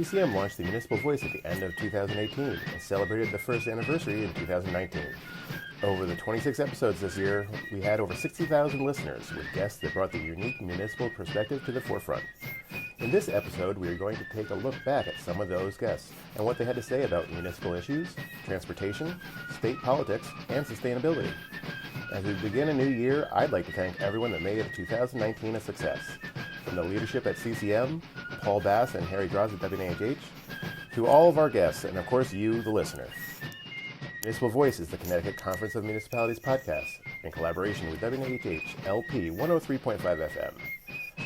CCM launched the Municipal Voice at the end of 2018 and celebrated the first anniversary in 2019. Over the 26 episodes this year, we had over 60,000 listeners with guests that brought the unique municipal perspective to the forefront. In this episode, we are going to take a look back at some of those guests and what they had to say about municipal issues, transportation, state politics, and sustainability. As we begin a new year, I'd like to thank everyone that made 2019 a success. From the leadership at CCM, Paul Bass and Harry Draws at WNHH, to all of our guests, and of course you, the listener. Municipal Voice is the Connecticut Conference of Municipalities podcast in collaboration with WNHH LP 103.5 FM.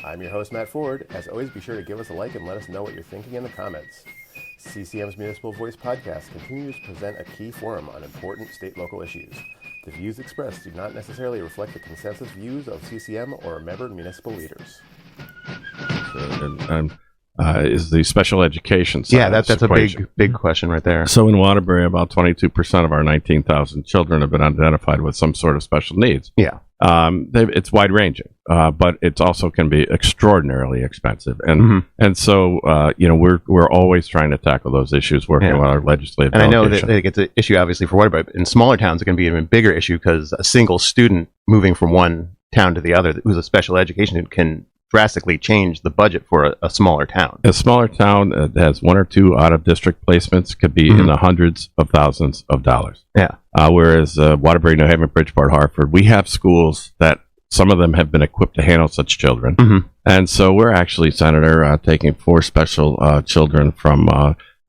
I'm your host, Matt Ford. As always, be sure to give us a like and let us know what you're thinking in the comments. CCM's Municipal Voice podcast continues to present a key forum on important state-local issues. The views expressed do not necessarily reflect the consensus views of CCM or member municipal leaders. Is the special education side. Yeah, that's a big question right there. So in Waterbury, about 22% of our 19,000 children have been identified with some sort of special needs. Yeah. It's wide-ranging, but it also can be extraordinarily expensive. And so, we're always trying to tackle those issues, working with our legislative And delegation. I know that it's an issue, obviously, for Waterbury, but in smaller towns, it can be an even bigger issue because a single student moving from one town to the other who's a special education can drastically change the budget for a smaller town. A smaller town that has one or two out-of-district placements could be in the hundreds of thousands of dollars. Yeah. Whereas Waterbury, New Haven, Bridgeport, Hartford, we have schools that some of them have been equipped to handle such children. And so we're actually, Senator, taking 4 special children from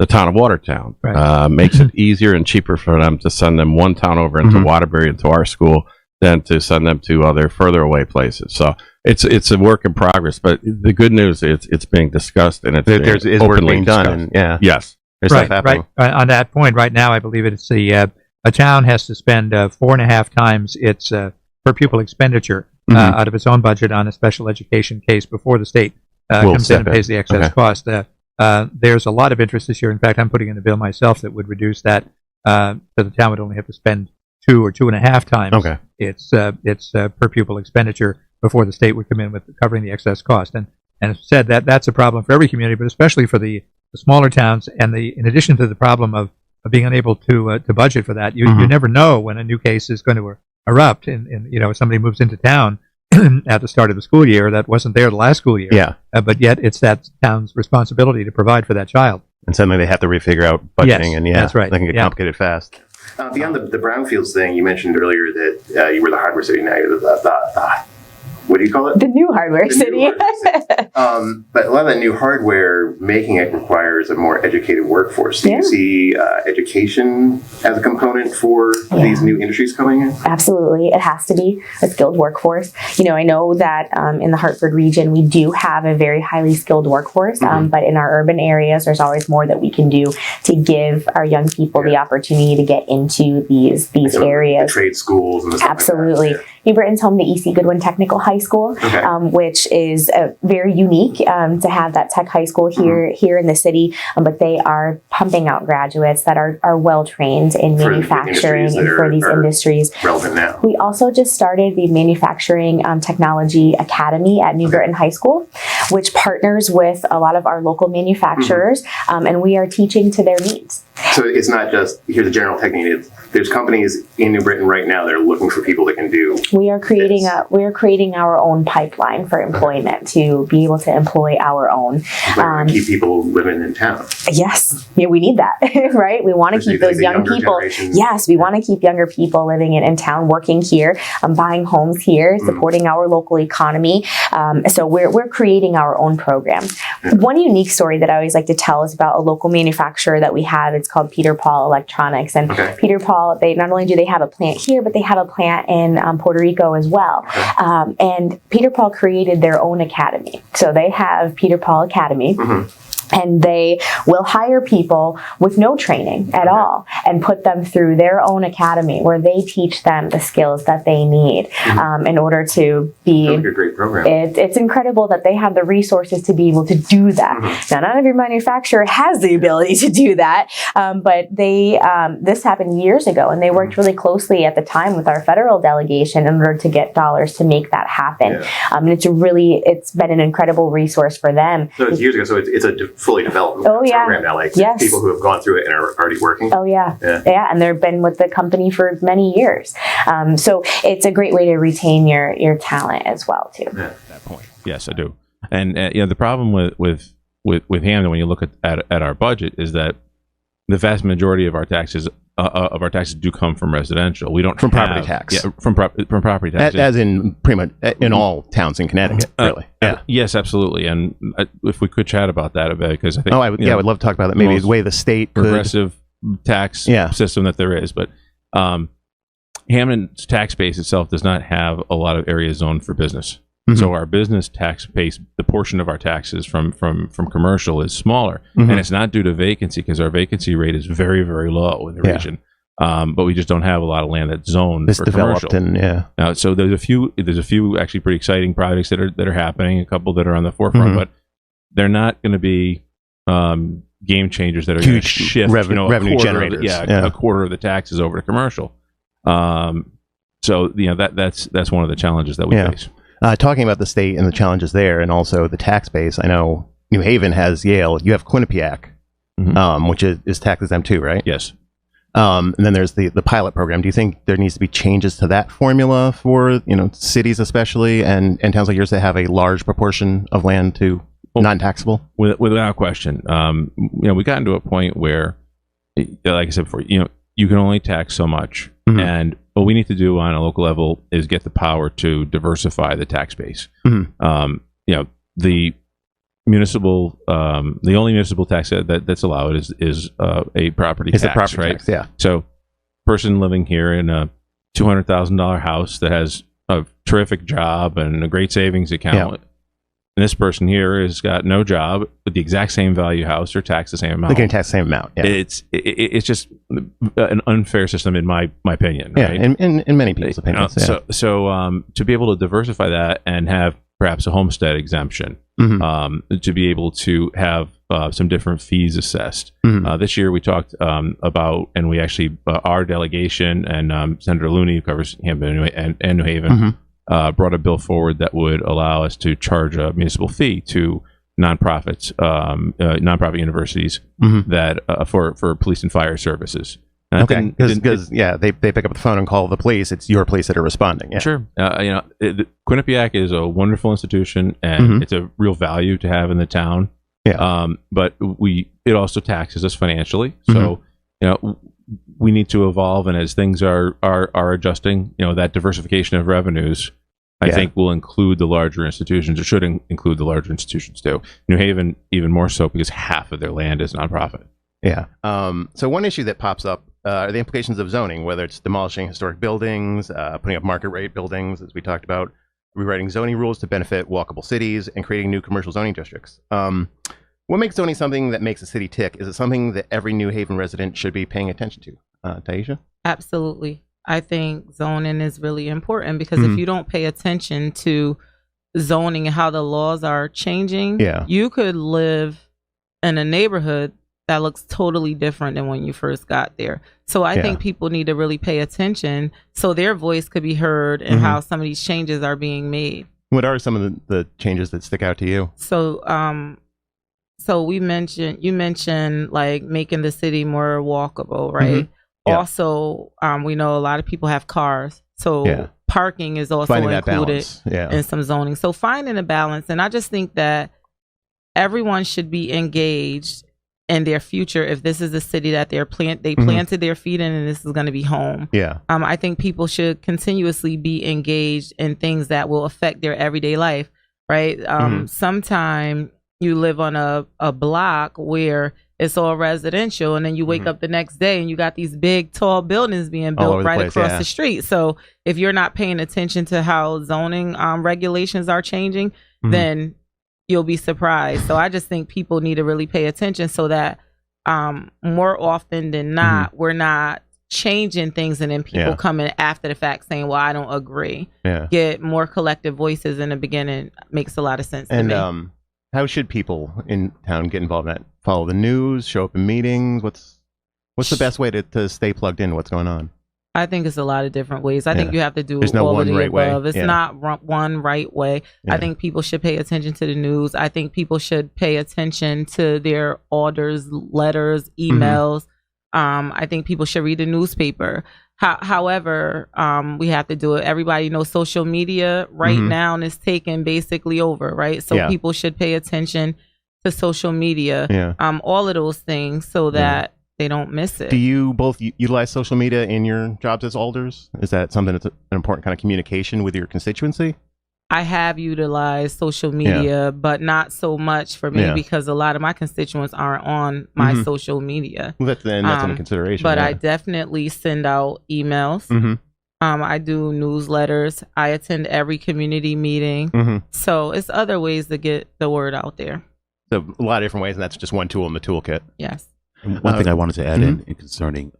the town of Watertown. Right. Makes it easier and cheaper for them to send them one town over into Waterbury, into our school, than to send them to other further away places. So it's a work in progress, but the good news is it's being discussed and it's work being done. And, yes, there's stuff happening. Right. On that point, right now, I believe it's a town has to spend 4.5 times its per pupil expenditure out of its own budget on a special education case before the state comes in and pays the excess cost. There's a lot of interest this year. In fact, I'm putting in a bill myself that would reduce that, so the town would only have to spend 2 or 2.5 times its per pupil expenditure before the state would come in with covering the excess cost. And as said, that's a problem for every community, but especially for the smaller towns. And in addition to the problem of being unable to budget for that, you never know when a new case is going to erupt. And somebody moves into town at the start of the school year that wasn't there the last school year. Yeah. But yet it's that town's responsibility to provide for that child. And suddenly they have to refigure out budgeting. And that's right. They can get complicated fast. Beyond the brownfields thing, you mentioned earlier that you were the hardware city. Now you're what do you call it? The new hardware city. But a lot of that new hardware, making it requires a more educated workforce. Do you see education as a component for these new industries coming in? Absolutely. It has to be a skilled workforce. I know that in the Hartford region, we do have a very highly skilled workforce, but in our urban areas, there's always more that we can do to give our young people the opportunity to get into these areas. The trade schools and stuff Absolutely. Like that. New Britain's home to E.C. Goodwin Technical High School, which is very unique to have that tech high school here in the city. But they are pumping out graduates that are well trained in manufacturing and for these industries. Relevant now. We also just started the Manufacturing Technology Academy at New Britain High School, which partners with a lot of our local manufacturers, and we are teaching to their needs. So it's not just, here's a general technique. There's companies in New Britain right now that are looking for people that can do. We are creating our own pipeline for employment to be able to employ our own. Keep people living in town. Yes, we need that, right? We want to keep those young people. Yes, we want to keep younger people living in town, working here, buying homes here, supporting our local economy. So we're creating our own program. One unique story that I always like to tell is about a local manufacturer that we have. It's called Peter Paul Electronics, and Peter Paul. They not only do they have a plant here, but they have a plant in Puerto Rico as well. And Peter Paul created their own academy. So they have Peter Paul Academy. And they will hire people with no training at all and put them through their own academy where they teach them the skills that they need in order to be. Sounds like a great program. It's incredible that they have the resources to be able to do that. Now, not every manufacturer has the ability to do that, but this happened years ago, and they worked really closely at the time with our federal delegation in order to get dollars to make that happen. And it's been an incredible resource for them. So it's years ago. So it's a fully developed Oh, yeah. program now, like Yes. people who have gone through it and are already working. Oh yeah. And they've been with the company for many years. So it's a great way to retain your talent as well too. Yeah. At that point, yes, I do. And the problem with Hamden, when you look at our budget, is that the vast majority of our taxes do come from residential. We don't From have, property tax. Yeah, from property tax. As in pretty much in all towns in Connecticut, really. Yes, absolutely. And if we could chat about that a bit, because I think I would love to talk about that. Maybe the way the state could progressive tax system that there is, but Hamden's tax base itself does not have a lot of areas zoned for business. Mm-hmm. So our business tax base, the portion of our taxes from commercial is smaller, and it's not due to vacancy, because our vacancy rate is very, very low in the region. But we just don't have a lot of land that's zoned for commercial. Now, so there's a few actually pretty exciting projects that are happening. A couple that are on the forefront, but they're not going to be game changers that are going to shift revenue generators. A quarter of the taxes over to commercial. So that's one of the challenges that we face. Talking about the state and the challenges there, and also the tax base, I know New Haven has Yale. You have Quinnipiac, which is tax exempt too, right? Yes. And then there's the pilot program. Do you think there needs to be changes to that formula for cities, especially, and towns like yours that have a large proportion of land to non-taxable? Without question. We got into a point where, like I said before, you can only tax so much, and what we need to do on a local level is get the power to diversify the tax base. The municipal, the only municipal tax that's allowed is a property tax, a property right? Tax, yeah. So, person living here in a $200,000 house that has a terrific job and a great savings account. And this person here has got no job with the exact same value house, or tax the same amount. They can tax the same amount. Yeah. It's just an unfair system, in my opinion. Yeah, right? in many people's opinions. So to be able to diversify that and have perhaps a homestead exemption, to be able to have some different fees assessed. This year we talked about, and we actually, our delegation and Senator Looney, who covers Hamden and New Haven, brought a bill forward that would allow us to charge a municipal fee to nonprofits, nonprofit universities that for police and fire services. And because they pick up the phone and call the police. It's your police that are responding. Yeah. Sure. Quinnipiac is a wonderful institution, and it's a real value to have in the town. Yeah. But it also taxes us financially. So we need to evolve, and as things are adjusting, that diversification of revenues, I think, will include the larger institutions. It should include the larger institutions too. New Haven even more so, because half of their land is nonprofit. Yeah. So one issue that pops up are the implications of zoning, whether it's demolishing historic buildings, putting up market rate buildings, as we talked about, rewriting zoning rules to benefit walkable cities, and creating new commercial zoning districts. What makes zoning something that makes a city tick? Is it something that every New Haven resident should be paying attention to? Taisha? Absolutely. I think zoning is really important, because if you don't pay attention to zoning and how the laws are changing, you could live in a neighborhood that looks totally different than when you first got there. So I think people need to really pay attention so their voice could be heard, and how some of these changes are being made. What are some of the changes that stick out to you? So you mentioned like making the city more walkable, right? Also, we know a lot of people have cars, so parking is also included in some zoning. So finding a balance, and I just think that everyone should be engaged in their future. If this is a city that they planted their feet in, and this is going to be home. I think people should continuously be engaged in things that will affect their everyday life, right? Sometime you live on a block where it's all residential, and then you wake up the next day and you got these big, tall buildings being built right across the street. So if you're not paying attention to how zoning regulations are changing, then you'll be surprised. So I just think people need to really pay attention, so that more often than not, we're not changing things and then people coming after the fact saying, well, I don't agree. Get more collective voices in the beginning makes a lot of sense to me. How should people in town get involved in that? Follow the news, show up in meetings? What's the best way to stay plugged in? What's going on? I think it's a lot of different ways. I think you have to do There's no all one of the right above. way. It's not one right way. Yeah. I think people should pay attention to the news. I think people should pay attention to their orders, letters, emails. I think people should read the newspaper. However, we have to do it. Everybody knows social media right now is taking basically over, right? So people should pay attention to social media, all of those things, so that they don't miss it. Do you both utilize social media in your jobs as alders? Is that something that's an important kind of communication with your constituency? I have utilized social media, but not so much for me because a lot of my constituents aren't on my social media. Well, that's under consideration. But I definitely send out emails. I do newsletters. I attend every community meeting. So it's other ways to get the word out there. So a lot of different ways, and that's just one tool in the toolkit. Yes. And one thing I wanted to add in concerning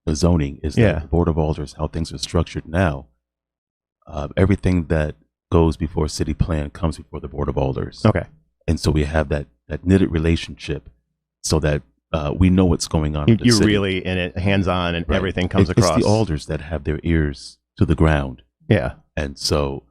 the zoning is that the Board of Alders, how things are structured now, everything that goes before city plan comes before the Board of Alders. Okay. And so we have that knitted relationship so that we know what's going on. You're really in it, hands-on, and everything comes across. It's the alders that have their ears to the ground. Yeah. And so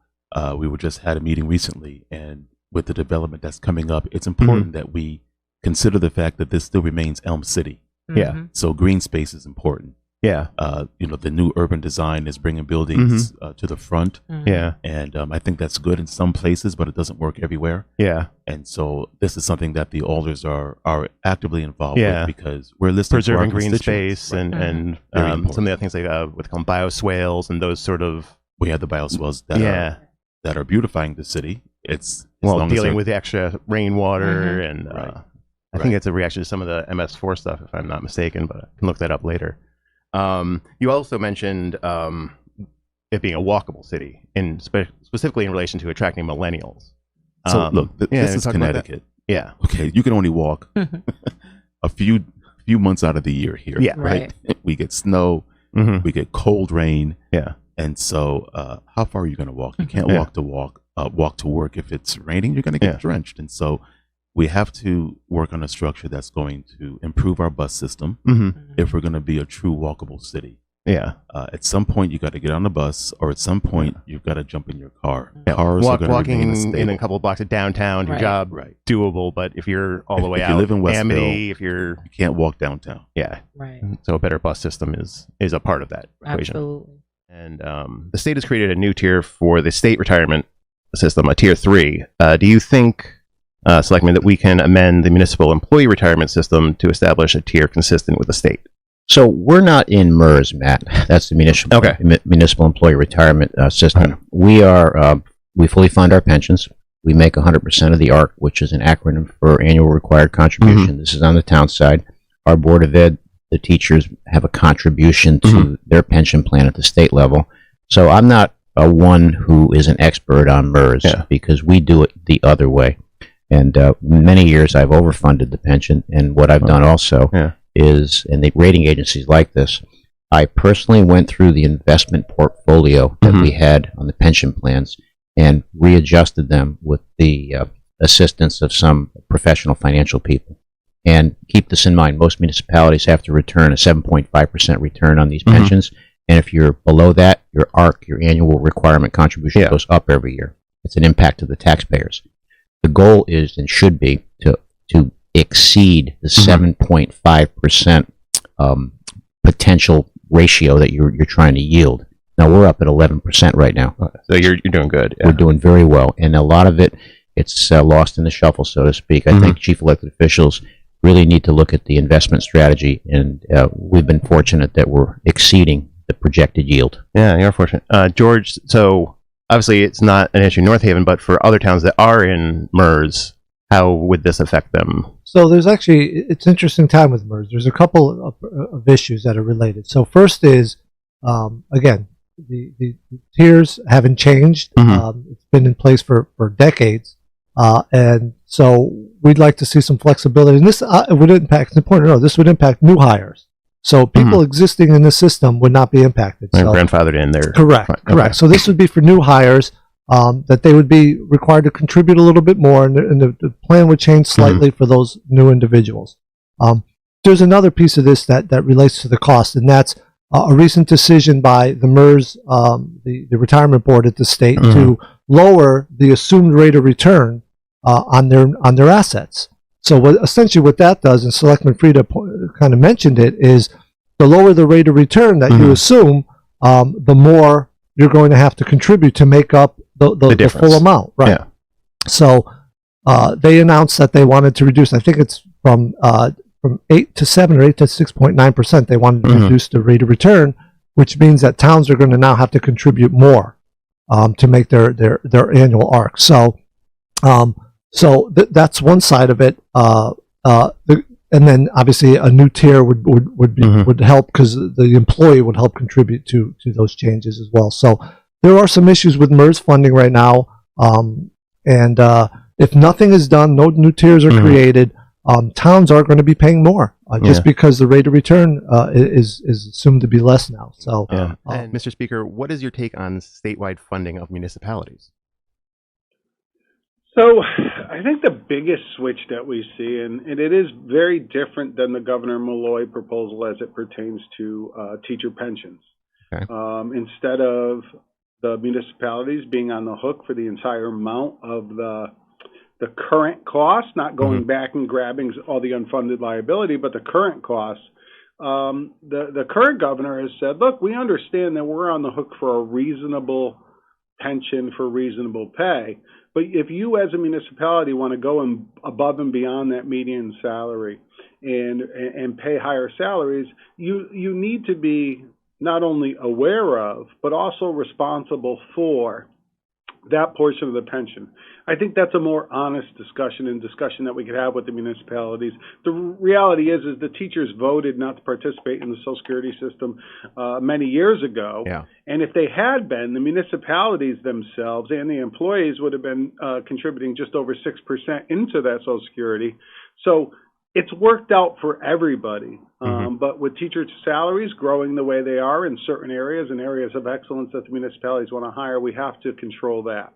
we just had a meeting recently, and with the development that's coming up, it's important that we consider the fact that this still remains Elm City. Yeah. So green space is important. Yeah. The new urban design is bringing buildings to the front. Yeah. And I think that's good in some places, but it doesn't work everywhere. Yeah. And so this is something that the alders are actively involved with, because we're listening preserving to our green space and some of the other things like what they call bioswales and those sort of. We have the bioswales that are beautifying the city. It's dealing with the extra rainwater and I think it's a reaction to some of the MS4 stuff, if I'm not mistaken, but I can look that up later. You also mentioned it being a walkable city, specifically in relation to attracting millennials. So look, this is Connecticut. Yeah. Okay, you can only walk a few months out of the year here. Yeah. Right. We get snow. We get cold rain. Yeah. And so, how far are you going to walk? You can't walk to work. If it's raining, you're going to get drenched. And so, we have to work on a structure that's going to improve our bus system if we're going to be a true walkable city. Yeah. At some point, you got to get on the bus, or at some point, you've got to jump in your car. Yeah. Cars are going to walking remain in a couple of blocks of downtown, your job doable. But if you're all the way out, you live in Westville, Amity, you can't walk downtown. Yeah. Right. So a better bus system is a part of that equation. Absolutely. And the state has created a new tier for the state retirement system, a tier 3. Do you think, Selectman, that we can amend the municipal employee retirement system to establish a tier consistent with the state? So we're not in MERS, Matt. That's the municipal employee retirement system. Okay. We fully fund our pensions. We make 100% of the ARC, which is an acronym for annual required contribution. This is on the town side. Our Board of Ed, the teachers have a contribution to their pension plan at the state level. So I'm not one who is an expert on MERS because we do it the other way. And many years I've overfunded the pension. And what I've done also is, and the rating agencies like this, I personally went through the investment portfolio that we had on the pension plans and readjusted them with the assistance of some professional financial people. And keep this in mind, most municipalities have to return a 7.5% return on these pensions. And if you're below that, your ARC, your annual requirement contribution, goes up every year. It's an impact to the taxpayers. The goal is and should be to exceed the 7.5% potential ratio that you're trying to yield. Now, we're up at 11% right now. So you're doing good. We're doing very well. And a lot of it, it's lost in the shuffle, so to speak. I think chief elected officials really need to look at the investment strategy, and we've been fortunate that we're exceeding the projected yield. Yeah, you're fortunate. George, so obviously it's not an issue in North Haven, but for other towns that are in MERS, how would this affect them? So it's an interesting time with MERS. There's a couple of issues that are related. So first is, again, the tiers haven't changed. It's been in place for decades. And so we'd like to see some flexibility. And this would impact, it's important to know, this would impact new hires. So people existing in the system would not be impacted. They're grandfathered in there. Correct. Okay. So this would be for new hires, that they would be required to contribute a little bit more, and the plan would change slightly for those new individuals. There's another piece of this that relates to the cost, and that's a recent decision by the MERS, the retirement board at the state, to lower the assumed rate of return on their assets. So essentially what that does, and Selectman Frieda kind of mentioned it, is the lower the rate of return that you assume, the more you're going to have to contribute to make up the full amount. Right. Yeah. So they announced that they wanted to reduce, I think it's from 8 to 7 or 8 to 6.9%. They wanted to reduce the rate of return, which means that towns are going to now have to contribute more to make their annual ARC. So that's one side of it. And then obviously a new tier would help, because the employee would help contribute to those changes as well. So there are some issues with MERS funding right now. And if nothing is done, no new tiers are created, towns are going to be paying more just because the rate of return is assumed to be less now. So, and Mr. Speaker, what is your take on statewide funding of municipalities? So I think the biggest switch that we see, and it is very different than the Governor Malloy proposal as it pertains to teacher pensions. Okay. Instead of the municipalities being on the hook for the entire amount of the current cost, not going back and grabbing all the unfunded liability, but the current costs, the current governor has said, look, we understand that we're on the hook for a reasonable pension for reasonable pay. But if you as a municipality want to go above and beyond that median salary and pay higher salaries, you need to be not only aware of, but also responsible for that portion of the pension. I think that's a more honest discussion that we could have with the municipalities. The reality is the teachers voted not to participate in the Social Security system many years ago. Yeah. And if they had been, the municipalities themselves and the employees would have been contributing just over 6% into that Social Security. So it's worked out for everybody. But with teacher salaries growing the way they are in certain areas and areas of excellence that the municipalities want to hire, we have to control that.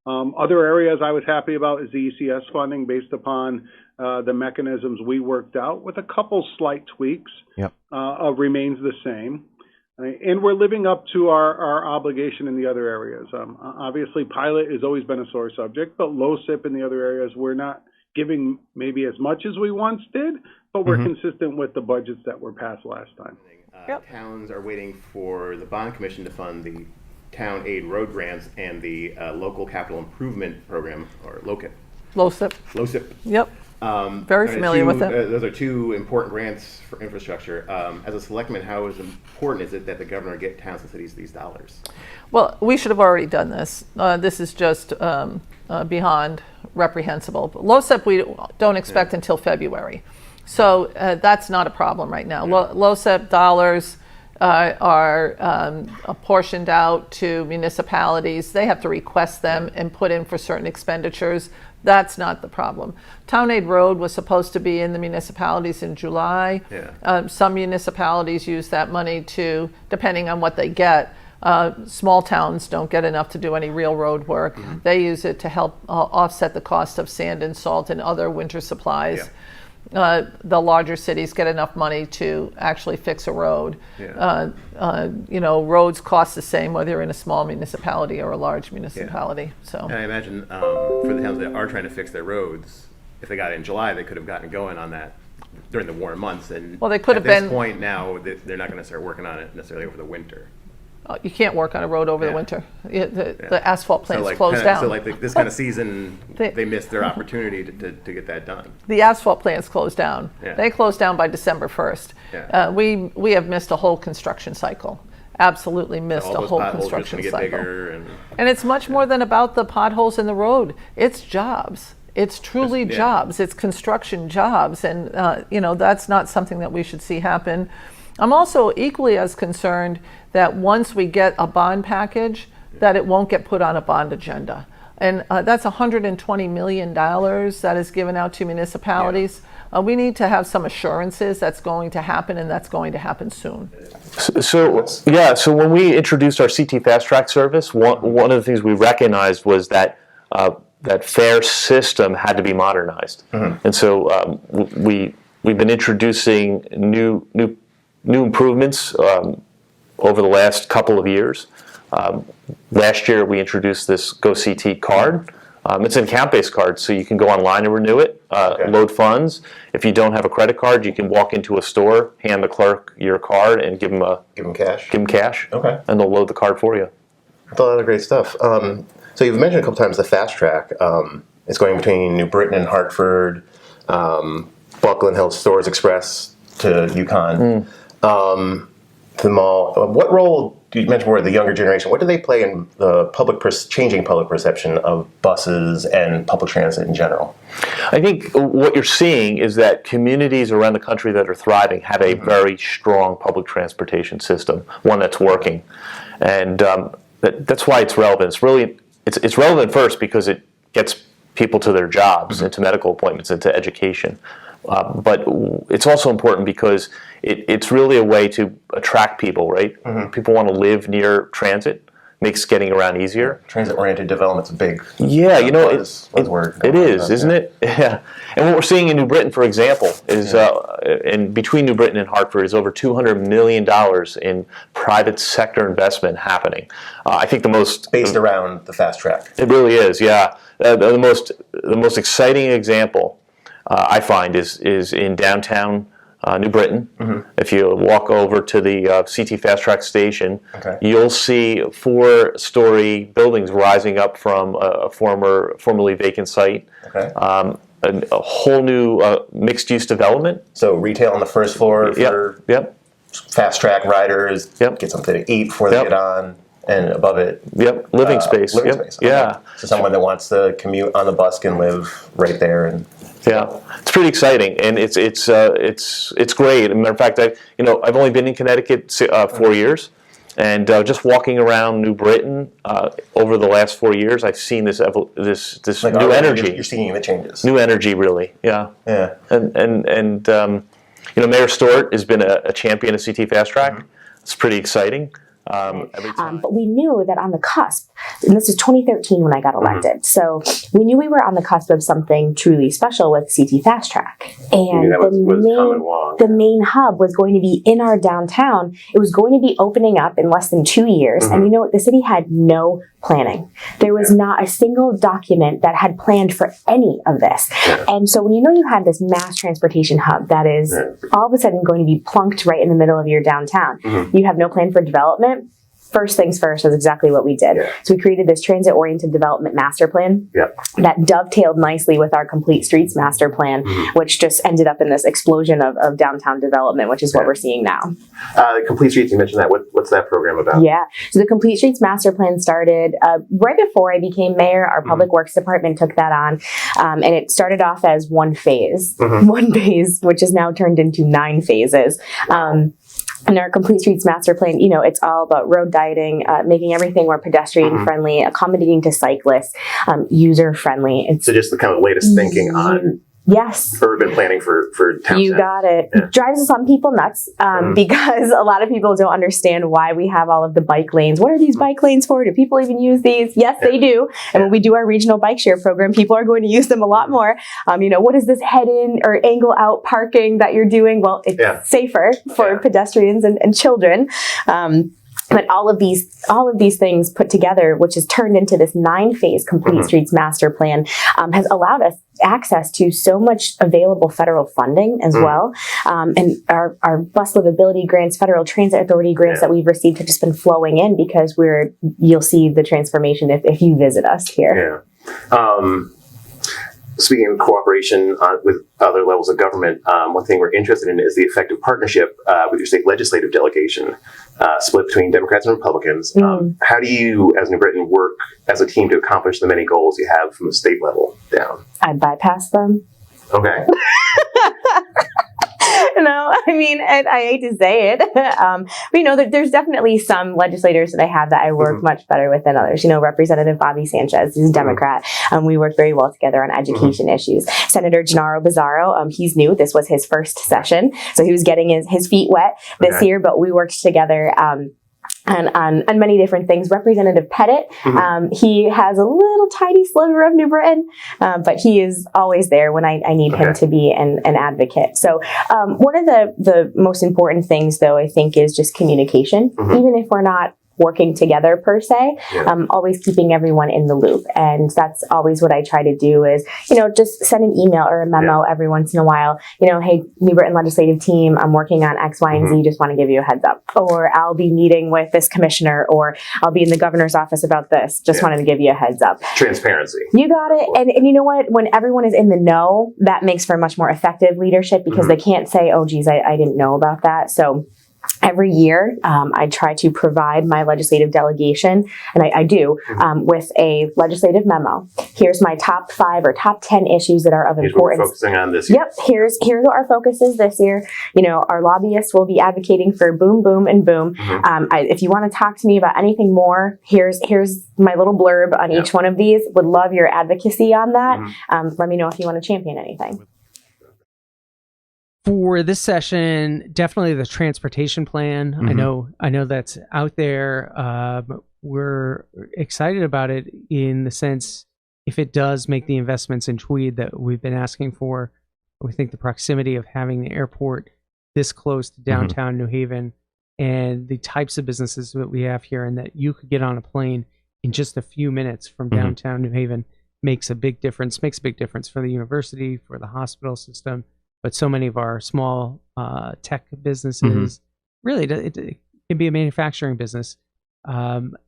Other areas I was happy about is the ECS funding based upon the mechanisms we worked out with a couple slight tweaks. Yep. Remains the same. And we're living up to our obligation in the other areas. Obviously, pilot has always been a sore subject, but low SIP in the other areas, we're not giving maybe as much as we once did, but we're consistent with the budgets that were passed last time. Towns are waiting for the bond commission to fund the town aid road grants and the local capital improvement program, or LOCIP. LOCIP. Yep. Very familiar with it. Those are two important grants for infrastructure. As a selectman, how important is it that the governor get towns and cities these dollars? Well, we should have already done this. This is just beyond reprehensible. But LOCIP we don't expect until February. So that's not a problem right now. LOCIP dollars are apportioned out to municipalities. They have to request them and put in for certain expenditures. That's not the problem. Town Aid Road was supposed to be in the municipalities in July. Yeah. Some municipalities use that money to, depending on what they get, small towns don't get enough to do any real road work. They use it to help offset the cost of sand and salt and other winter supplies. Yeah. The larger cities get enough money to actually fix a road. Yeah. Roads cost the same whether you're in a small municipality or a large municipality. Yeah. So, and I imagine for the towns that are trying to fix their roads, if they got it in July, they could have gotten going on that during the warm months. And well, they could have been. At this point now, they're not going to start working on it necessarily over the winter. You can't work on a road over the winter. The asphalt plant's closed down. So like this kind of season, they missed their opportunity to get that done. The asphalt plant's closed down. Yeah. They closed down by December 1st. Yeah. We have missed a whole construction cycle. Absolutely missed a whole construction cycle. And it's much more than about the potholes in the road. It's jobs. It's truly jobs. It's construction jobs. And, that's not something that we should see happen. I'm also equally as concerned that once we get a bond package, that it won't get put on a bond agenda. And that's $120 million that is given out to municipalities. Yeah. We need to have some assurances that's going to happen, and that's going to happen soon. So when we introduced our CT Fast Track service, one of the things we recognized was that that fare system had to be modernized. And so we've been introducing new improvements over the last couple of years. Last year, we introduced this GoCT card. It's an account-based card, so you can go online and renew it, load funds. If you don't have a credit card, you can walk into a store, hand the clerk your card, and give them cash. Give them cash. Okay. And they'll load the card for you. That's a lot of great stuff. So you've mentioned a couple times the fast track. It's going between New Britain and Hartford, Buckland Hill Stores Express to Yukon. The mall. What role you mentioned were the younger generation? What do they play in the changing public perception of buses and public transit in general? I think what you're seeing is that communities around the country that are thriving have a very strong public transportation system, one that's working, and that's why it's relevant. It's relevant first because it gets people to their jobs, into medical appointments, into education. But it's also important because it's really a way to attract people, right? People want to live near transit, makes getting around easier. Transit-oriented development's a big buzzword. It is, isn't it? Yeah. And what we're seeing in New Britain, for example, is and between New Britain and Hartford is over $200 million in private sector investment happening. I think the most based around the fast track. It really is, yeah. The most exciting example I find is in downtown New Britain. If you walk over to the CT Fast Track station, you'll see 4-story buildings rising up from a formerly vacant site. A whole new mixed-use development. So retail on the first floor for fast track riders. Get something to eat before they get on. And above it, living space. Space. Okay. So someone that wants to commute on the bus can live right there. And it's pretty exciting, and it's great. As a matter of fact, I've only been in Connecticut 4 years, and just walking around New Britain over the last 4 years, I've seen this like new energy. You're seeing the changes. New energy, really. Yeah. And Mayor Stewart has been a champion of CT Fast Track. It's pretty exciting. But we knew that on the cusp, and this is 2013 when I got elected, so we knew we were on the cusp of something truly special with CT Fast Track. And the main hub was going to be in our downtown. It was going to be opening up in less than 2 years. And the city had no planning. There was not a single document that had planned for any of this. And so when you had this mass transportation hub that is all of a sudden going to be plunked right in the middle of your downtown, you have no plan for development. First things first is exactly what we did. So we created this transit-oriented development master plan that dovetailed nicely with our Complete Streets master plan, which just ended up in this explosion of downtown development, which is what we're seeing now. Complete Streets, you mentioned that. What's that program about? Yeah. So the Complete Streets master plan started right before I became mayor. Our public works department took that on, and it started off as one phase, which is now turned into 9 phases. And our Complete Streets master plan, it's all about road dieting, making everything more pedestrian friendly, accommodating to cyclists, user friendly. So just the kind of latest thinking on urban planning for town. You got it. It drives some people nuts because a lot of people don't understand why we have all of the bike lanes. What are these bike lanes for? Do people even use these? Yes, they do. And when we do our regional bike share program, people are going to use them a lot more. What is this head in or angle out parking that you're doing? Well, it's safer for pedestrians and children. But all of these things put together, which has turned into this 9-phase Complete Streets master plan, has allowed us access to so much available federal funding as well. And our bus livability grants, federal transit authority grants that we've received have just been flowing in because you'll see the transformation if you visit us here. Speaking of cooperation with other levels of government, one thing we're interested in is the effective partnership with your state legislative delegation, split between Democrats and Republicans. How do you, as New Britain, work as a team to accomplish the many goals you have from the state level down? I bypass them. Okay. I hate to say it, but there's definitely some legislators that I have that I work much better with than others. Representative Bobby Sanchez is a Democrat. We work very well together on education issues. Senator Gennaro Bizzarro, he's new. This was his first session, so he was getting his feet wet this year, but we worked together and many different things. Representative Pettit, he has a little tiny sliver of New Britain, but he is always there when I need him to be an advocate. So one of the most important things, though, I think, is just communication. Even if we're not working together per se, always keeping everyone in the loop. And that's always what I try to do is, just send an email or a memo every once in a while, hey, New Britain legislative team, I'm working on X, Y, and Z, just want to give you a heads up. Or I'll be meeting with this commissioner, or I'll be in the governor's office about this. Just wanted to give you a heads up. Transparency. You got it. And you know what? When everyone is in the know, that makes for much more effective leadership because they can't say, oh, geez, I didn't know about that. So every year, I try to provide my legislative delegation, and I do, with a legislative memo. Here's my top 5 or top 10 issues that are of importance. We're focusing on this year. Yep. Here's what our focus is this year. Our lobbyists will be advocating for boom, boom, and boom. If you want to talk to me about anything more, here's my little blurb on each one of these. Would love your advocacy on that. Let me know if you want to champion anything. For this session, definitely the transportation plan. I know that's out there. We're excited about it in the sense if it does make the investments in Tweed that we've been asking for. We think the proximity of having the airport this close to downtown New Haven and the types of businesses that we have here, and that you could get on a plane in just a few minutes from downtown New Haven makes a big difference. Makes a big difference for the university, for the hospital system. But so many of our small tech businesses, really, it can be a manufacturing business.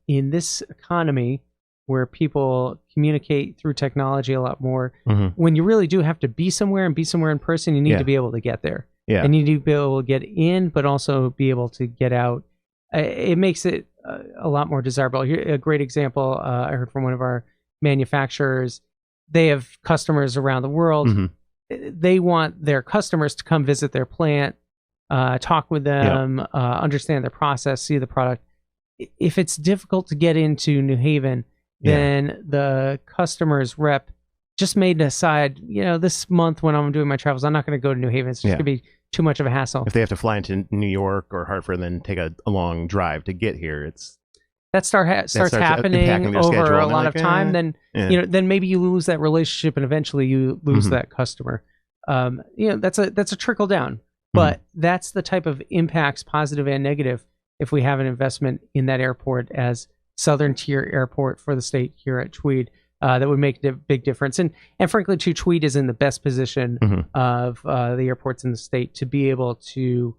In this economy where people communicate through technology a lot more, when you really do have to be somewhere and be somewhere in person, you need to be able to get there. And you need to be able to get in, but also be able to get out. It makes it a lot more desirable. A great example I heard from one of our manufacturers. They have customers around the world. They want their customers to come visit their plant, talk with them, understand their process, see the product. If it's difficult to get into New Haven, then the customer's rep just may decide, this month when I'm doing my travels, I'm not going to go to New Haven. It's just going to be too much of a hassle. If they have to fly into New York or Hartford and then take a long drive to get here, that starts happening over a lot of time, then then maybe you lose that relationship and eventually you lose that customer. That's a trickle down, but that's the type of impacts, positive and negative, if we have an investment in that airport as southern tier airport for the state here at Tweed. That would make a big difference. And frankly, too, Tweed is in the best position of the airports in the state to be able to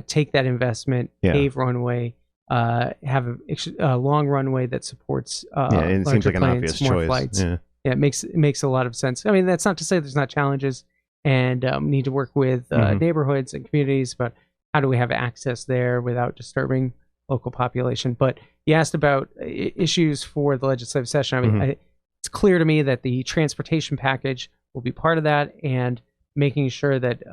take that investment, pave runway, have a long runway that supports it seems like an obvious more choice. Flights. It makes a lot of sense. I mean, that's not to say there's not challenges, and need to work with neighborhoods and communities about how do we have access there without disturbing local population. But you asked about issues for the legislative session. I mean, it's clear to me that the transportation package will be part of that, and making sure that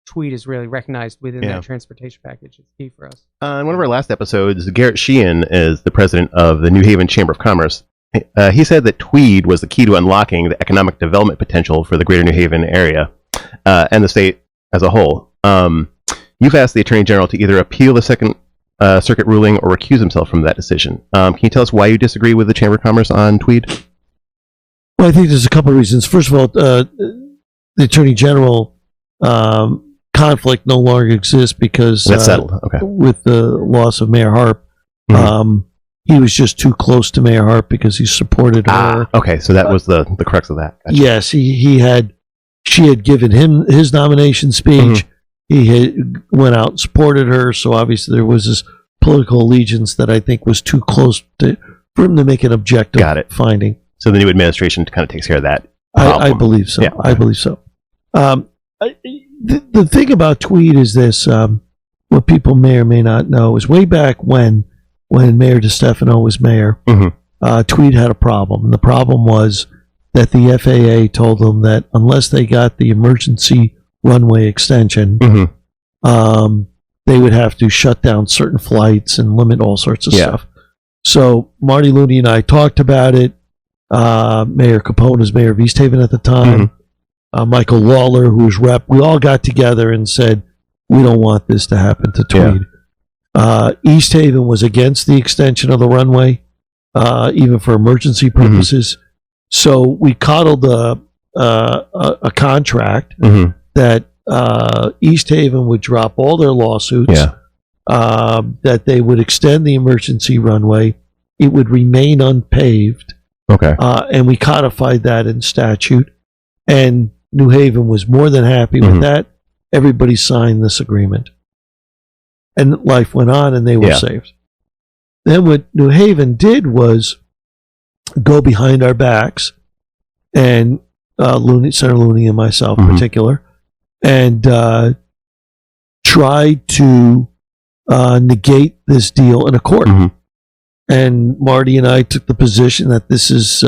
Tweed is really recognized within that transportation package is key for us. In one of our last episodes, Garrett Sheehan is the president of the New Haven Chamber of Commerce. He said that Tweed was the key to unlocking the economic development potential for the greater New Haven area and the state as a whole. You've asked the Attorney General to either appeal the Second Circuit ruling or recuse himself from that decision. Can you tell us why you disagree with the Chamber of Commerce on Tweed? Well, I think there's a couple of reasons. First of all, the Attorney General conflict no longer exists because that's settled. With the loss of Mayor Harp. He was just too close to Mayor Harp because he supported her. Okay, so that was the crux of that. Gotcha. Yes, she had given him his nomination speech. He had went out and supported her, so obviously there was this political allegiance that I think was too close for him to make an objective finding. So the new administration kind of takes care of that. I believe so. Yeah. I believe so. The thing about Tweed is this: what people may or may not know is way back when Mayor DeStefano was mayor, Tweed had a problem. And the problem was that the FAA told them that unless they got the emergency runway extension, they would have to shut down certain flights and limit all sorts of stuff. So Marty Looney and I talked about it. Mayor Capone was mayor of East Haven at the time. Michael Lawler, who was rep, we all got together and said, we don't want this to happen to Tweed. East Haven was against the extension of the runway, even for emergency purposes. So we coddled a contract that East Haven would drop all their lawsuits, that they would extend the emergency runway. It would remain unpaved. And we codified that in statute. And New Haven was more than happy with that. Everybody signed this agreement. And life went on and they were saved. Then what New Haven did was go behind our backs, and Senator Looney and myself in particular, and tried to negate this deal in a court. And Marty and I took the position that this is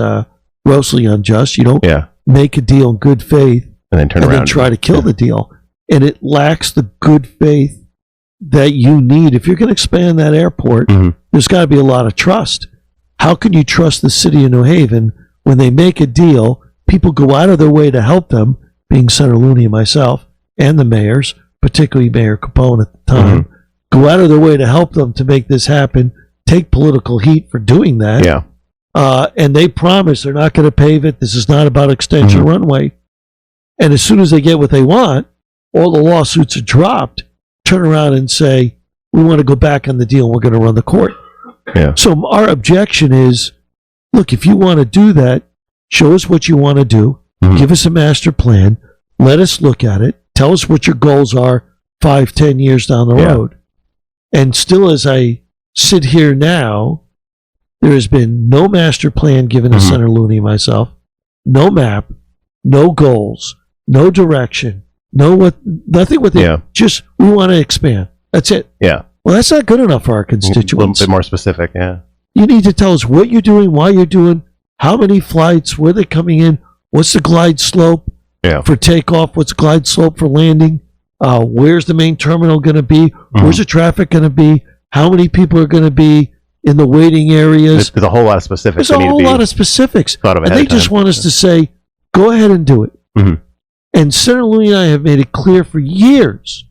grossly unjust. You don't make a deal in good faith and then turn around and try to kill the deal. And it lacks the good faith that you need. If you're going to expand that airport, there's got to be a lot of trust. How can you trust the city of New Haven when they make a deal, people go out of their way to help them, being Senator Looney and myself, and the mayors, particularly Mayor Capone at the time, go out of their way to help them to make this happen, take political heat for doing that. And they promise they're not going to pave it. This is not about extension runway. And as soon as they get what they want, all the lawsuits are dropped, turn around and say, we want to go back on the deal. We're going to run the court. So our objection is, look, if you want to do that, show us what you want to do. Give us a master plan. Let us look at it. Tell us what your goals are 5-10 years down the road. And still, as I sit here now, there has been no master plan given to Senator Looney and myself, no map, no goals, no direction, nothing with it. Just, we want to expand. That's it. Well, that's not good enough for our constituents. A little bit more specific, You need to tell us what you're doing, why you're doing, how many flights, where they're coming in, what's the glide slope for takeoff, what's the glide slope for landing, where's the main terminal going to be, where's the traffic going to be, how many people are going to be in the waiting areas. There's a whole lot of specifics. There's a whole lot of specifics. And they just want us to say, go ahead and do it. And Senator Looney and I have made it clear for years.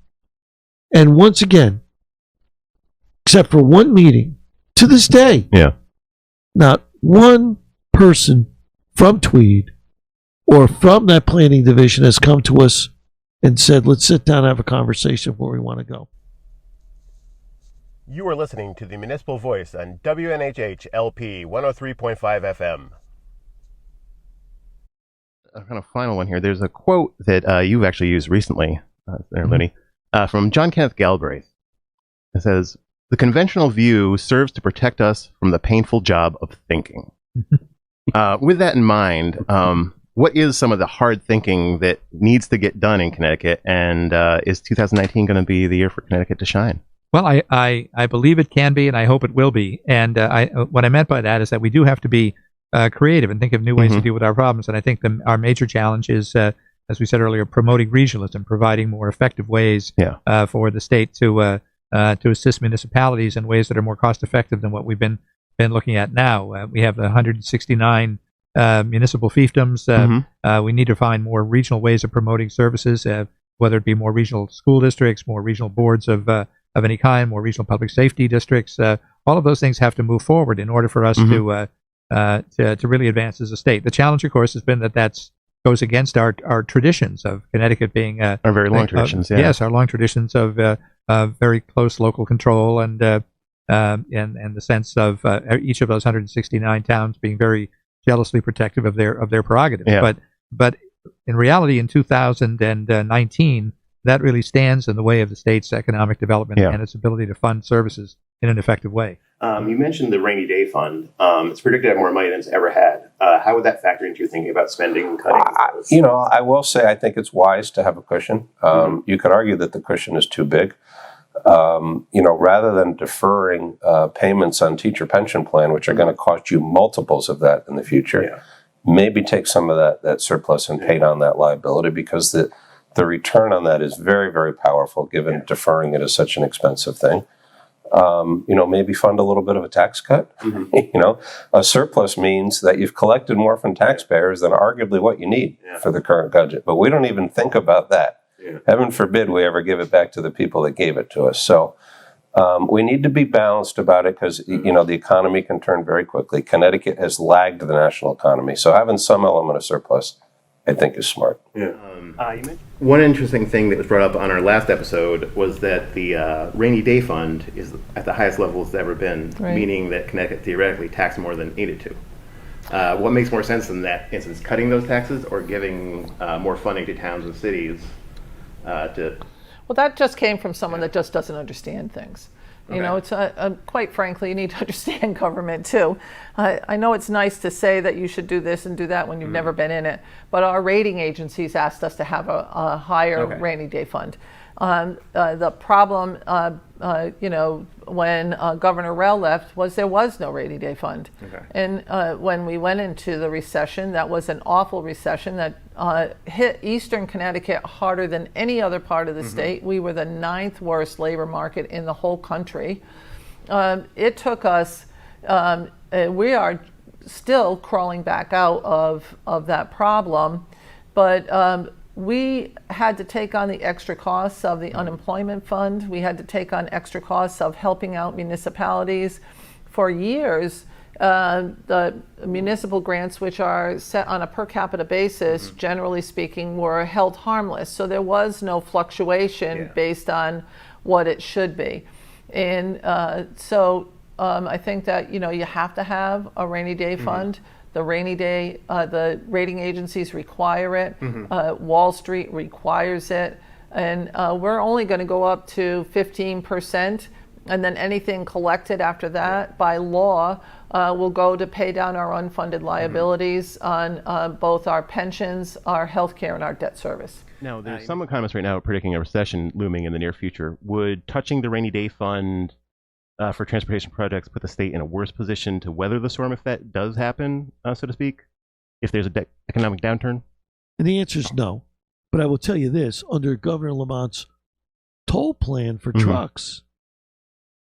And once again, except for one meeting, to this day, not one person from Tweed or from that planning division has come to us and said, let's sit down and have a conversation where we want to go. You are listening to the Municipal Voice on WNHH LP 103.5 FM. A kind of final one here. There's a quote that you've actually used recently, Senator Looney, from John Kenneth Galbraith. It says, "The conventional view serves to protect us from the painful job of thinking." With that in mind, what is some of the hard thinking that needs to get done in Connecticut, and is 2019 going to be the year for Connecticut to shine? Well, I believe it can be, and I hope it will be. And what I meant by that is that we do have to be creative and think of new ways to deal with our problems. And I think our major challenge is, as we said earlier, promoting regionalism, providing more effective ways for the state to assist municipalities in ways that are more cost effective than what we've been looking at now. We have 169 municipal fiefdoms. We need to find more regional ways of promoting services, whether it be more regional school districts, more regional boards of any kind, more regional public safety districts. All of those things have to move forward in order for us to really advance as a state. The challenge, of course, has been that goes against our traditions of Connecticut being our very long traditions. Yes, our long traditions of very close local control and the sense of each of those 169 towns being very jealously protective of their prerogatives. But in reality, in 2019, that really stands in the way of the state's economic development and its ability to fund services in an effective way. You mentioned the rainy day fund. It's predicted to have more money than it's ever had. How would that factor into your thinking about spending and cutting? I will say I think it's wise to have a cushion. You could argue that the cushion is too big. Rather than deferring payments on teacher pension plan, which are going to cost you multiples of that in the future, maybe take some of that surplus and pay down that liability, because the return on that is very, very powerful, given deferring it is such an expensive thing. Maybe fund a little bit of a tax cut. A surplus means that you've collected more from taxpayers than arguably what you need for the current budget. But we don't even think about that. Heaven forbid we ever give it back to the people that gave it to us. So We need to be balanced about it because, the economy can turn very quickly. Connecticut has lagged the national economy. So having some element of surplus, I think, is smart. Yeah. One interesting thing that was brought up on our last episode was that the rainy day fund is at the highest level it's ever been, Right. meaning that Connecticut theoretically taxed more than it needed to. What makes more sense in that instance, cutting those taxes or giving more funding to towns and cities to... Well, that just came from someone that just doesn't understand things. It's quite frankly, you need to understand government too. I know it's nice to say that you should do this and do that when you've never been in it, but our rating agencies asked us to have a higher rainy day fund. The problem, when Governor Rell left, was there was no rainy day fund. Okay. And when we went into the recession, that was an awful recession that hit Eastern Connecticut harder than any other part of the state. We were the 9th worst labor market in the whole country. It took us, we are still crawling back out of that problem, but we had to take on the extra costs of the unemployment fund. We had to take on extra costs of helping out municipalities. For years, the municipal grants, which are set on a per capita basis, generally speaking, were held harmless. So there was no fluctuation based on what it should be. And I think that, you have to have a rainy day fund. The rainy day, the rating agencies require it. Wall Street requires it. And we're only going to go up to 15%. And then anything collected after that by law will go to pay down our unfunded liabilities on both our pensions, our health care, and our debt service. Now, there's some economists right now predicting a recession looming in the near future. Would touching the rainy day fund for transportation projects put the state in a worse position to weather the storm if that does happen, so to speak, if there's a economic downturn? And the answer is no. But I will tell you this, under Governor Lamont's toll plan for trucks,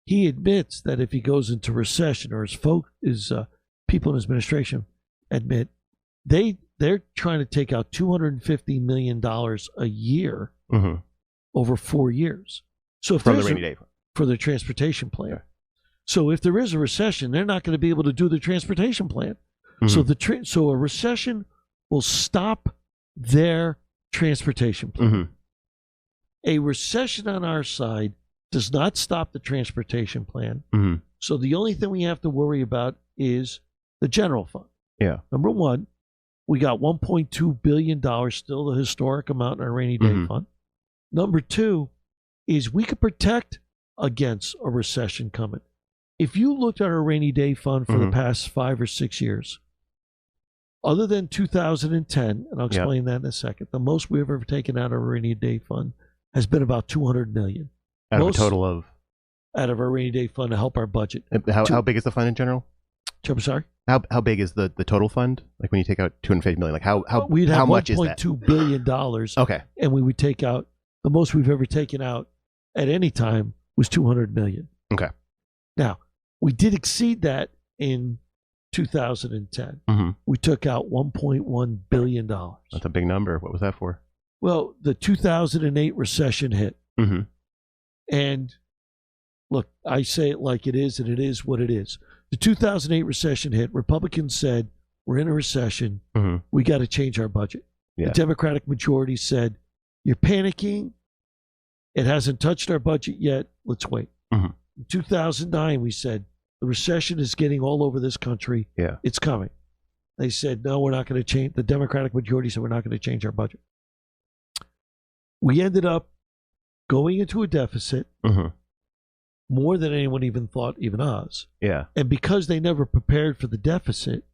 he admits that if he goes into recession, or his people in his administration admit, they're trying to take out $250 million a year over 4 years. So if from the rainy day fund. For the transportation plan. Yeah. So if there is a recession, they're not going to be able to do the transportation plan. So so a recession will stop their transportation plan. A recession on our side does not stop the transportation plan. So the only thing we have to worry about is the general fund. Yeah. Number one, we got $1.2 billion, still the historic amount in our rainy day fund. Number two is we could protect against a recession coming. If you looked at our rainy day fund for the past 5 or 6 years, other than 2010, and I'll explain that in a second, the most we've ever taken out of our rainy day fund has been about $200 million. Out of a total of? Out of our rainy day fund to help our budget. How big is the fund in general? I'm sorry? How big is the total fund? Like when you take out $250 million, like how we'd have much is that? $1.2 billion. Okay. And we would take out, the most we've ever taken out at any time was $200 million. Okay. Now, we did exceed that in 2010. We took out $1.1 billion. That's a big number. What was that for? Well, the 2008 recession hit. And look, I say it like it is, and it is what it is. The 2008 recession hit. Republicans said, we're in a recession. We got to change our budget. The Democratic majority said, you're panicking. It hasn't touched our budget yet. Let's wait. In 2009, we said, the recession is getting all over this country. It's coming. They said, no, we're not going to change. The Democratic majority said, we're not going to change our budget. We ended up going into a deficit more than anyone even thought, even us. And because they never prepared for the deficit,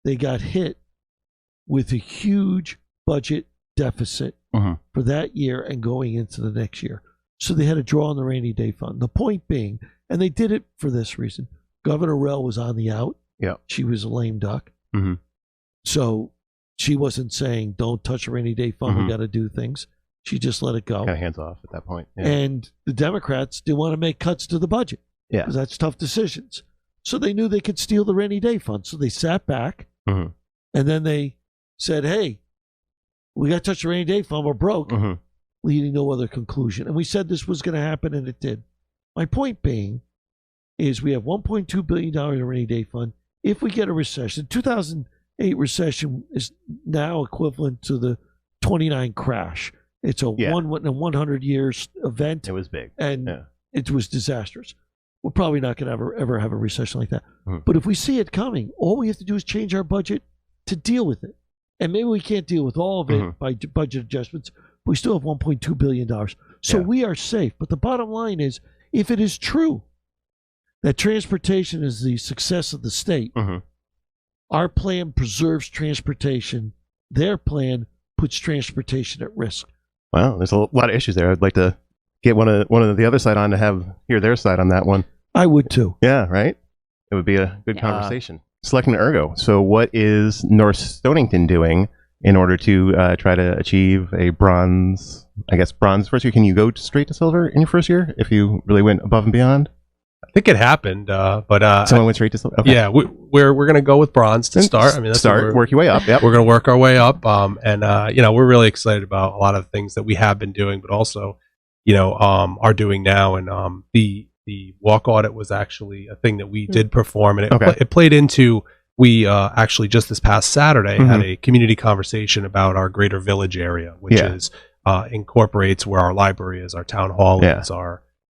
they got hit with a huge budget deficit for that year and going into the next year. So they had to draw on the rainy day fund. The point being, and they did it for this reason, Governor Rell was on the out. She was a lame duck. So she wasn't saying, don't touch the rainy day fund, we got to do things. She just let it go. Kind of hands off at that point. And the Democrats didn't want to make cuts to the budget. Because that's tough decisions. So they knew they could steal the rainy day fund. So they sat back and then they said, hey, we got to touch the rainy day fund, we're broke, leading no other conclusion. And we said this was going to happen, and it did. my point being is we have $1.2 billion in a rainy day fund. If we get a recession, 2008 recession is now equivalent to the 29 crash. It's a one in a 100 years event. It was big. And it was disastrous. We're probably not going to ever have a recession like that. But if we see it coming, all we have to do is change our budget to deal with it. And maybe we can't deal with all of it by budget adjustments, but we still have $1.2 billion. So we are safe. But the bottom line is, if it is true that transportation is the success of the state, our plan preserves transportation. Their plan puts transportation at risk. Wow, there's a lot of issues there. I'd like to get one of the other side on to hear their side on that one. I would too. Yeah, right? It would be a good conversation. Selecting Ergo. So what is North Stonington doing in order to try to achieve a bronze first year? Can you go straight to silver in your first year if you really went above and beyond? I think it happened, but someone went straight to silver. Okay. Yeah, we're going to go with bronze to start. I mean, that's work your way up. Yep. We're going to work our way up, and we're really excited about a lot of things that we have been doing, but also, are doing now. And the walk audit was actually a thing that we did perform, and it played into. We actually just this past Saturday had a community conversation about our greater village area, which is incorporates where our library is, our town hall is,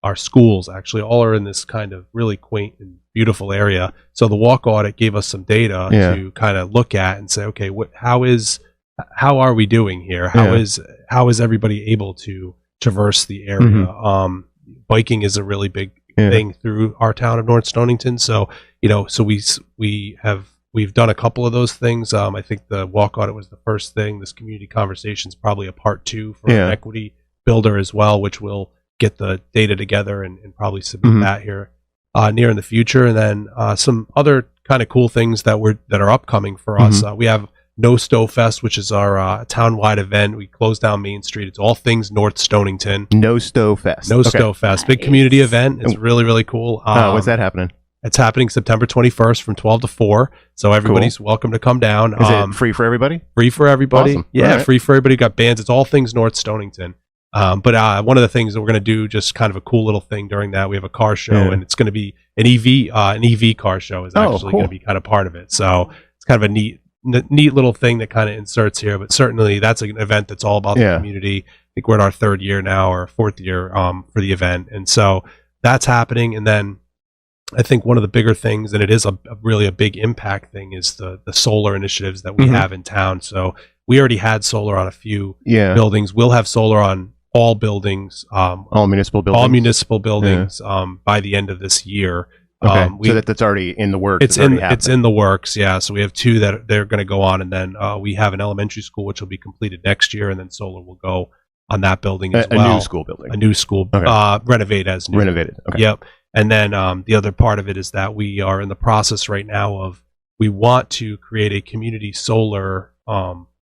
our schools actually all are in this kind of really quaint and beautiful area. So the walk audit gave us some data to kind of look at and say, okay, how are we doing here? How is everybody able to traverse the area? Biking is a really big thing through our town of North Stonington. So, so we've done a couple of those things. I think the walk audit was the first thing. This community conversation is probably a part 2 for an equity builder as well, which will get the data together and probably submit that here near in the future. And then some other kind of cool things that are upcoming for us. We have No Stow Fest, which is our town-wide event. We close down Main Street. It's all things North Stonington. No Stow Fest. Stow Fest. Big community event. It's really, really cool. When's that happening? It's happening September 21st from 12 to 4. So everybody's welcome to come down. Is it free for everybody? Free for everybody. Awesome. Yeah, right. Free for everybody. Got bands. It's all things North Stonington. But one of the things that we're going to do, just kind of a cool little thing during that, we have a car show, and it's going to be an EV car show is actually going to be kind of part of it. So it's kind of a neat little thing that kind of inserts here. But certainly that's an event that's all about the community. I think we're in our 3rd year now or 4th year for the event, and so that's happening. And then I think one of the bigger things, and it is really a big impact thing, is the solar initiatives that we have in town. So we already had solar on a few buildings. We'll have solar on all buildings, all municipal buildings, by the end of this year. Okay, so that's already in the works. It's in the works, yeah. So we have 2 that they're going to go on, and then we have an elementary school which will be completed next year, and then solar will go on that building as well. A new school building. A new school, renovated as new. Renovated. Okay. Yep. And then the other part of it is that we are in the process right now of we want to create a community solar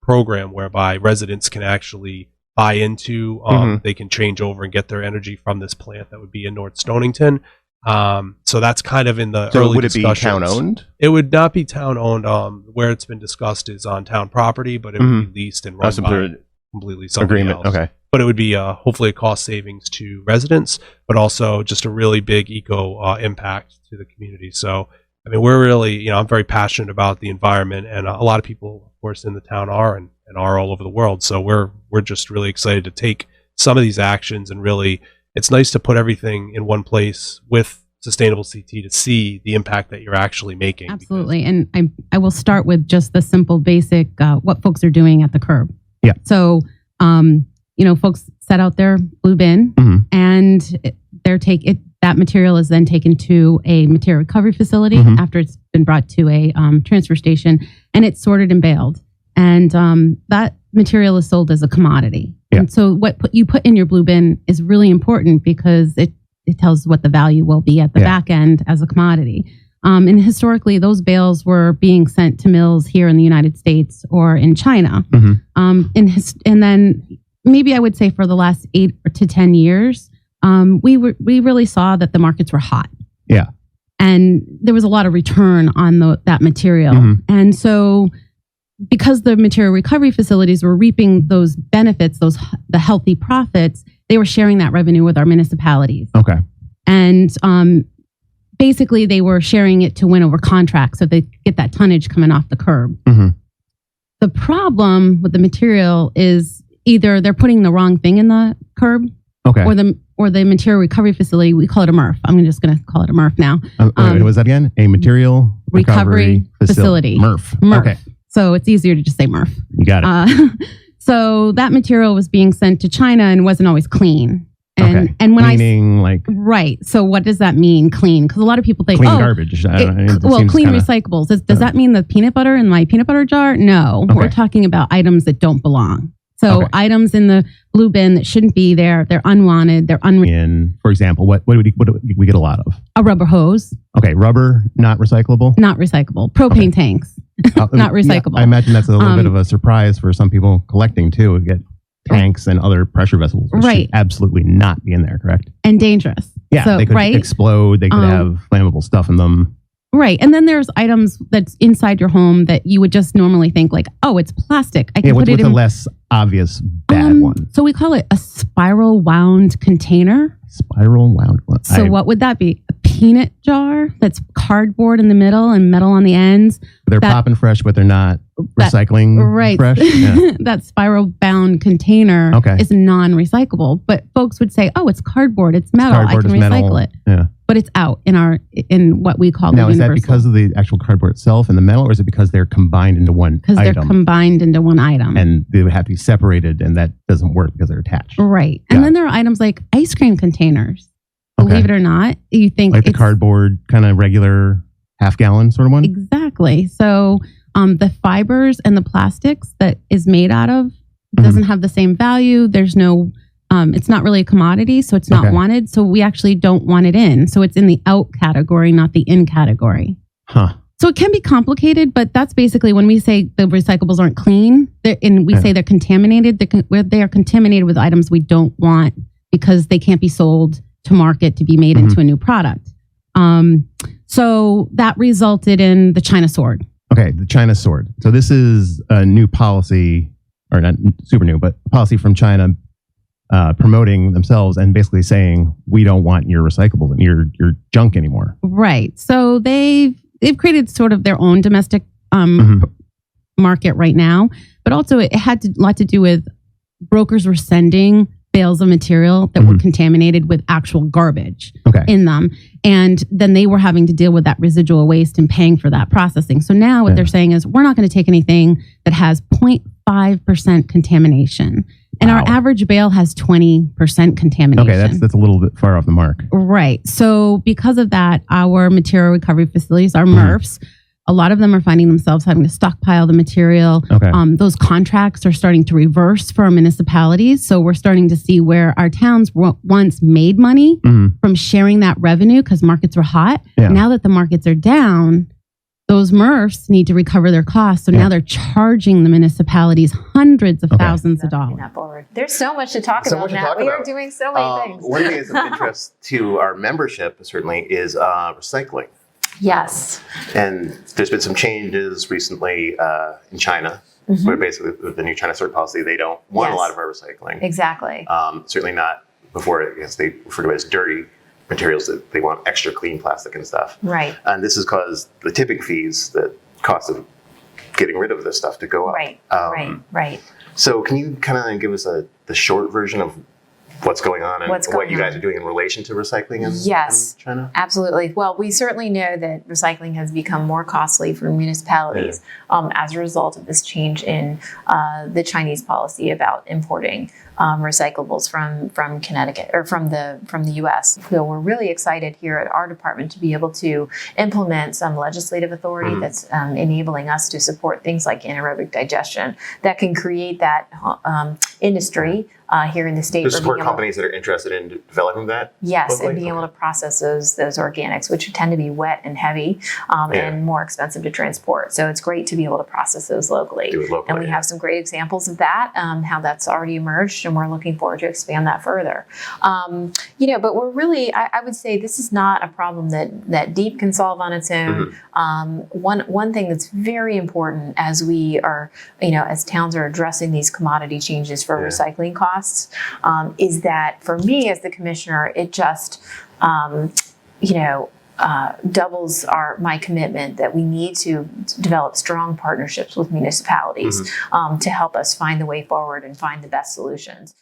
program whereby residents can actually buy into. They can change over and get their energy from this plant that would be in North Stonington. So that's kind of in the early discussions. Would it be town owned? It would not be town owned. Where it's been discussed is on town property, but it would be leased and run by completely somebody else. Okay. But it would be hopefully a cost savings to residents, but also just a really big eco impact to the community. So, I mean, we're really, I'm very passionate about the environment, and a lot of people, of course, in the town are and are all over the world. So we're just really excited to take some of these actions, and really, it's nice to put everything in one place with Sustainable CT to see the impact that you're actually making. Absolutely. And I will start with just the simple basic, what folks are doing at the curb. Yeah. So, folks set out their blue bin, and that material is then taken to a material recovery facility after it's been brought to a transfer station, and it's sorted and baled. And that material is sold as a commodity. Yeah. And so what you put in your blue bin is really important because it tells what the value will be at the back end as a commodity. And historically, those bales were being sent to mills here in the United States or in China. And then maybe I would say for the last 8 to 10 years, we really saw that the markets were hot. Yeah. And there was a lot of return on that material. And so because the material recovery facilities were reaping those benefits, the healthy profits, they were sharing that revenue with our municipalities. Okay. And basically, they were sharing it to win over contracts so they get that tonnage coming off the curb. Mm-hmm. The problem with the material is either they're putting the wrong thing in the curb, Okay. or the material recovery facility. We call it a MRF. I'm just going to call it a MRF now. What was that again? A material recovery facility. MRF. MRF. Okay. So it's easier to just say MRF. You got it. So that material was being sent to China and wasn't always clean. And, and when Meaning like right. So what does that mean, clean? Because a lot of people think, clean garbage. Clean recyclables. Does that mean the peanut butter in my peanut butter jar? No. Okay. We're talking about items that don't belong. So items in the blue bin that shouldn't be there, they're unwanted, they're for example, what do we get a lot of? A rubber hose. Okay, rubber, not recyclable? Not recyclable. Propane tanks, not recyclable. Yeah, I imagine that's a little bit of a surprise for some people collecting too. We get tanks and other pressure vessels, which should absolutely not be in there, correct? And dangerous. Yeah, so, they could explode, they could have flammable stuff in them. Right. And then there's items that's inside your home that you would just normally think like, oh, it's plastic. I can put it in a less obvious bad one? So we call it a spiral wound container. Spiral wound one. So what would that be? A peanut jar that's cardboard in the middle and metal on the ends. They're popping fresh, but they're not recycling fresh. Yeah. That spiral bound container is non-recyclable. But folks would say, oh, it's cardboard. It's metal. I can recycle it. Yeah. But it's out in what we call now, the universal. Is that because of the actual cardboard itself and the metal, or is it because they're combined into one item? Because they're combined into one item. And they would have to be separated, and that doesn't work because they're attached. Right. And then there are items like ice cream containers. Believe it or not, you think like the cardboard kind of regular half-gallon sort of one? Exactly. So the fibers and the plastics that is made out of doesn't have the same value. There's no... it's not really a commodity, so it's not wanted. So we actually don't want it in. So it's in the out category, not the in category. Huh. So it can be complicated, but that's basically when we say the recyclables aren't clean, and we say they're contaminated, they are contaminated with items we don't want because they can't be sold to market to be made into a new product. So that resulted in the China sword. Okay, the China sword. So this is a new policy, or not super new, but policy from China promoting themselves and basically saying, we don't want your recyclables and your junk anymore. Right. So they've created sort of their own domestic market right now, but also it had a lot to do with brokers were sending bales of material that were contaminated with actual garbage in them. And then they were having to deal with that residual waste and paying for that processing. So now what they're saying is, we're not going to take anything that has 0.5% contamination. And our average bale has 20% contamination. Okay, that's a little bit far off the mark. Right. So because of that, our material recovery facilities, our MRFs, a lot of them are finding themselves having to stockpile the material. Those contracts are starting to reverse for our municipalities. So we're starting to see where our towns once made money from sharing that revenue because markets were hot. Now that the markets are down, those MRFs need to recover their costs. So now they're charging the municipalities hundreds of thousands of dollars. There's so much to talk about now. We are doing so many things. One thing that's of interest to our membership, certainly, is recycling. Yes. And there's been some changes recently in China, where basically with the new China sword policy, they don't want a lot of our recycling. Exactly. Certainly not before, I guess they refer to it as dirty materials, that they want extra clean plastic and stuff. Right. And this has caused the tipping fees, the cost of getting rid of this stuff to go up. Right. So can you kind of give us the short version of what's going on and what you guys are doing in relation to recycling in China? Absolutely. Well, we certainly know that recycling has become more costly for municipalities as a result of this change in the Chinese policy about importing recyclables from Connecticut or from the U.S. So we're really excited here at our department to be able to implement some legislative authority that's enabling us to support things like anaerobic digestion that can create that industry here in the state. To support companies that are interested in developing that? Yes, locally? and being able to process those organics, which tend to be wet and heavy and more expensive to transport. So it's great to be able to process those locally. Do it locally. And we have some great examples of that, how that's already emerged. and we're looking forward to expand that further. But we're really, I would say this is not a problem that DEEP can solve on its own. One thing that's very important as we are, as towns are addressing these commodity changes for recycling costs, is that for me as the commissioner, it just, doubles my commitment that we need to develop strong partnerships with municipalities to help us find the way forward and find the best solutions.